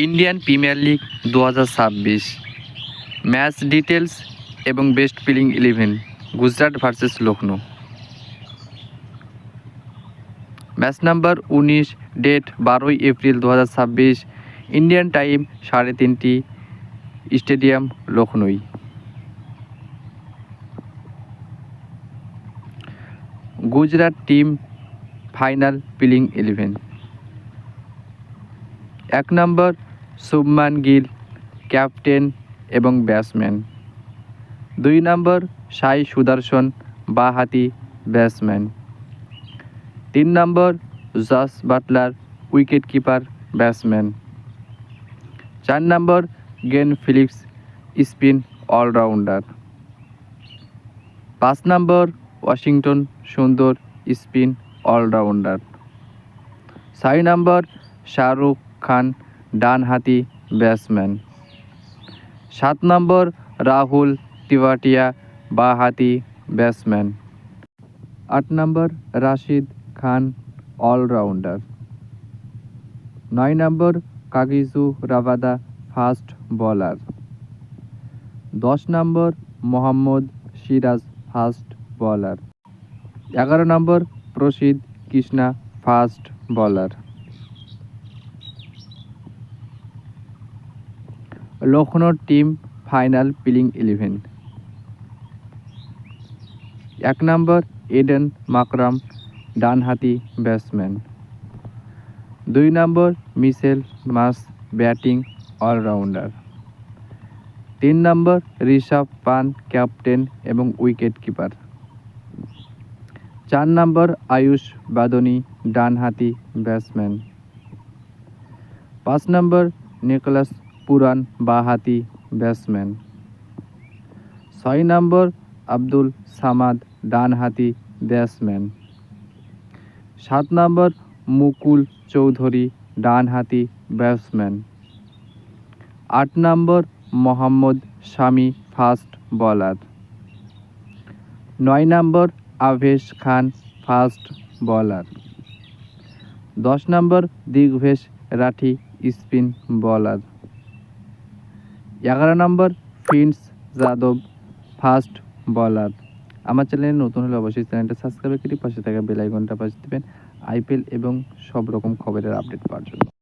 Indian Premier League 2026 match details এবং best playing 11 Gujarat versus Lucknow. Match number 19, date 12 April 2026, Indian time 3:30, stadium Lucknow. Gujarat team final playing 11। 1 নম্বর Shubman Gill, captain এবং batsman. 2 নম্বর সাই সুদর্শন, বাঁহাতি batsman. 3 নম্বর Jos Buttler, wicket keeper batsman. 4 নম্বর Glenn Phillips, spin allrounder. 5 নম্বর Washington Sundar, spin allrounder. 6 নম্বর শাহরুখ খান, ডানহাতি ব্যাটসম্যান। 7 নম্বর রাহুল তিওয়াটিয়া, বাঁহাতি ব্যাটসম্যান। 8 নম্বর রাশিদ খান, অলরাউন্ডার। 9 নম্বর কাগিজু রাবাদা, ফাস্ট বোলার। 10 নম্বর মোহাম্মদ সিরাজ, ফাস্ট বোলার। 11 নম্বর প্রসিদ্ধ Krishna, fast bowler. Lucknow team final playing 11। 1 নম্বর এডেন মাকরাম, ডানহাতি ব্যাটসম্যান। 2 নম্বর মিচেল মার্শ, ব্যাটিং অলরাউন্ডার। 3 নম্বর Rishabh punt, captain এবং wicket keeper. 4 নম্বর আয়ুষ বাদনি, ডানহাতি batsman. 5 নম্বর Nicholas Pooran, বাঁহাতি batsman. 6 নম্বর আব্দুল সামাদ, ডানহাতি ব্যাটসম্যান। 7 নম্বর মুকুল চৌধুরী, ডানহাতি ব্যাটসম্যান। 8 নম্বর মোহাম্মদ শামি, ফাস্ট বোলার। 9 নম্বর আভেশ খান, fast bowler. 10 নম্বর Digvesh Rathi, spin bowler. 11 নম্বর Prince Yadav, fast bowler. আমার চ্যানেলে নতুন হলে অবশ্যই চ্যানেলটা সাবস্ক্রাইব করে পাশে থাকা বেল আইকনটা বাজিয়ে দেবেন আইপিএল এবং সব রকম খবরের আপডেট পাওয়ার জন্য।